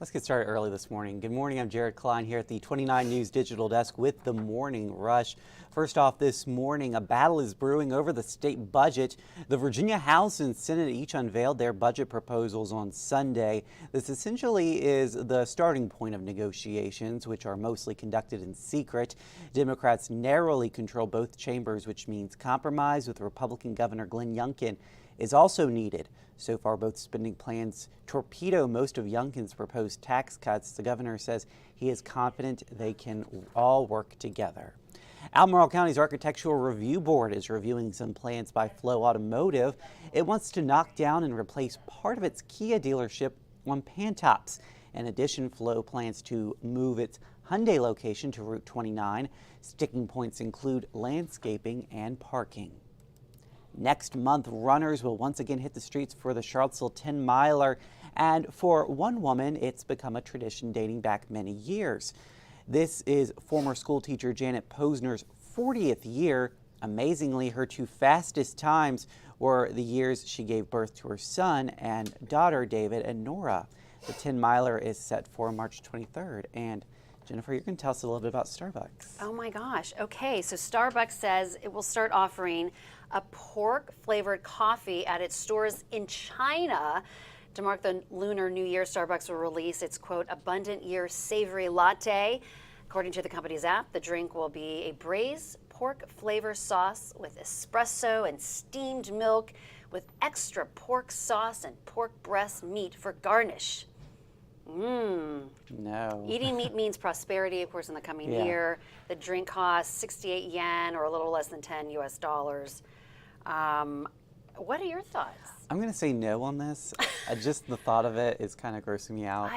Let's get started early this morning. Good morning, I'm Jared Klein here at the 29 News Digital Desk with the Morning Rush. First off this morning, a battle is brewing over the state budget. The Virginia House and Senate each unveiled their budget proposals on Sunday. This essentially is the starting point of negotiations, which are mostly conducted in secret. Democrats narrowly control both chambers, which means compromise with Republican Governor Glenn Youngkin is also needed. So far, both spending plans torpedo most of Youngkin's proposed tax cuts. The governor says he is confident they can all work together. Albemarle County's Architectural Review Board is reviewing some plans by Flow Automotive. It wants to knock down and replace part of its Kia dealership on Pantops. In addition, Flow plans to move its Hyundai location to Route 29. Sticking points include landscaping and parking. Next month, runners will once again hit the streets for the Charlottesville 10-miler, and for one woman, it's become a tradition dating back many years. This is former school teacher Janet Posner's 40th year. Amazingly, her two fastest times were the years she gave birth to her son and daughter, David and Nora. The 10-miler is set for March 23rd, and Jennifer, you're going to tell us a little bit about Starbucks. Oh my gosh. Okay, so Starbucks says it will start offering a pork-flavored coffee at its stores in China. To mark the Lunar New Year, Starbucks will release its, quote, abundant year savory latte. According to the company's app, the drink will be a braised pork flavor sauce with espresso and steamed milk with extra pork sauce and pork breast meat for garnish. No. Eating meat means prosperity, of course, in the coming year. The drink costs 68 yen, or a little less than 10 US dollars. What are your thoughts? I'm going to say no on this. Just the thought of it is kind of grossing me out.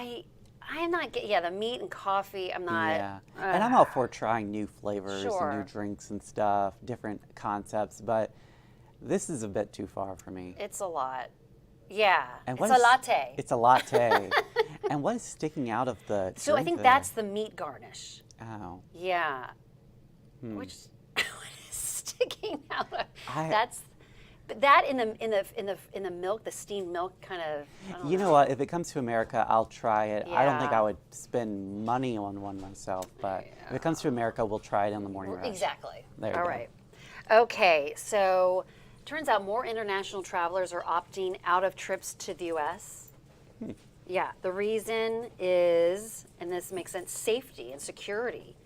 I'm not the meat and coffee, I'm not. Yeah, and I'm all for trying new flavors Sure. and new drinks and stuff, different concepts, but this is a bit too far for me. It's a lot. Yeah, And it's a latte. It's a latte. And what is sticking out of the So I drink think there? that's the meat garnish. Oh. Yeah. Which what is sticking out of but that in the milk, the steamed milk kind of. You know what? If it comes to America, I'll try it. I don't think Yeah. I would spend money on one myself, but if it comes to America, we'll try it in the morning rush. Exactly. There you All go. right. Okay, so turns out more international travelers are opting out of trips to the U.S. Yeah, the reason is, and this makes sense, safety and security,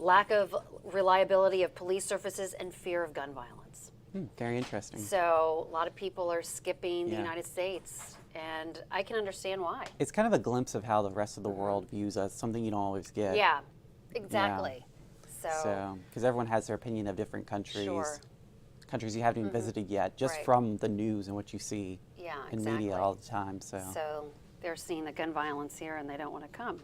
lack of reliability of police services, and fear of gun violence. Very interesting. So a lot of people are skipping the Yeah. United States, and I can understand why. It's kind of a glimpse of how the rest of the world views us, something you don't always get. Yeah, exactly. So, because everyone has their opinion of different countries, Sure. countries you haven't even visited yet, just Right. from the news and what you see Yeah, in exactly. media all the time. So they're seeing the gun violence here and they don't want to come.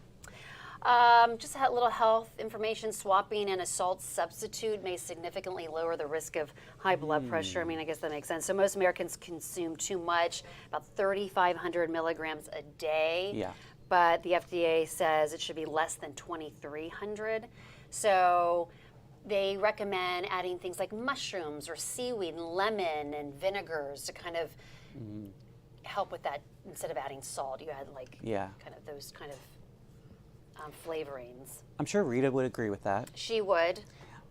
Just a little health information. Swapping an assault substitute may significantly lower the risk of high blood pressure. I mean, I guess that makes sense. So most Americans consume too much, about 3,500 milligrams a day. Yeah. But the FDA says it should be less than 2,300. So they recommend adding things like mushrooms or seaweed and lemon and vinegars to kind of help with that. Instead of adding salt, you add kind of those kind of flavorings. I'm sure Rita would agree with that. She would.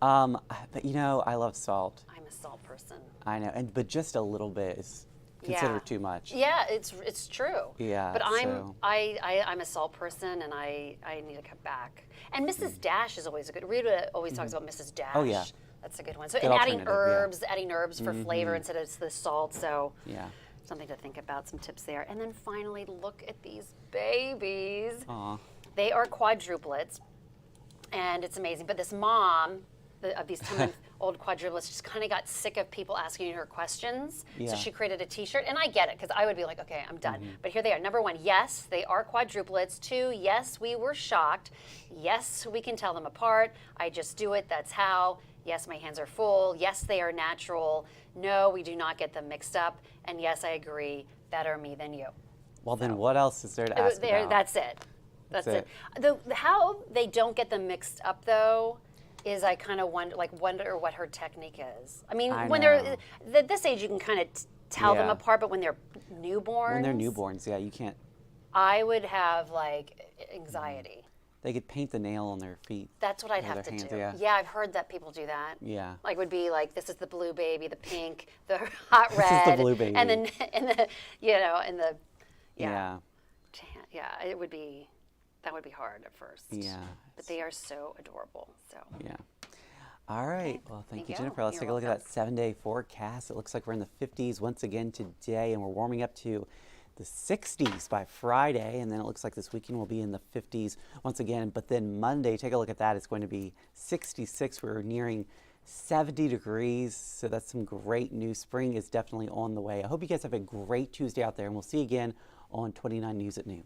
But you know, I love salt. I'm a salt person. I know, but just a little bit is considered too much. Yeah, it's true. Yeah. But I'm a salt person, and I need to cut back. And Mrs. Dash is always a good. Rita always talks about Mrs. Dash. Oh yeah. That's a good one. So Good and adding alternative, herbs for flavor instead of the salt. So Yeah. something to think about. Some tips there. And then finally, look at these babies. Aw. They are quadruplets, and it's amazing. But this mom of these 10-month-old quadruplets just kind of got sick of people asking her questions. Yeah. So she created a T-shirt, and I get it, because I would be like, okay, I'm done. But here they are. Number one, yes, they are quadruplets. Two, yes, we were shocked. Yes, we can tell them apart. I just do it. That's how. Yes, my hands are full. Yes, they are natural. No, we do not get them mixed up. And yes, I agree, better me than you. Well, then what else is there to ask about? That's it. That's it. How they don't get them mixed up, though, is I kind of wonder what her technique is. I mean, when they're at this age, you can kind of tell them apart, but when they're newborns. When they're newborns, yeah, you can't I would have like anxiety. They could paint the nail on their feet. That's what I'd or have their to hands, do. yeah. Yeah, I've heard that people do that. Yeah. Like would be like, this is the blue baby, the pink, the hot This red. is the blue baby. And then, and the, you know, and the, Yeah. yeah, it would be, that would be hard at first. Yeah. But they are so adorable, so. Yeah. All right. Okay, Well, thank there you, you go. Jennifer. Let's You're take a look at welcome. that 7-day forecast. It looks like we're in the 50s once again today, and we're warming up to the 60s by Friday, and then it looks like this weekend will be in the 50s once again. But then Monday, take a look at that. It's going to be 66. We're nearing 70 degrees, so that's some great news. Spring is definitely on the way. I hope you guys have a great Tuesday out there, and we'll see you again on 29 News at noon.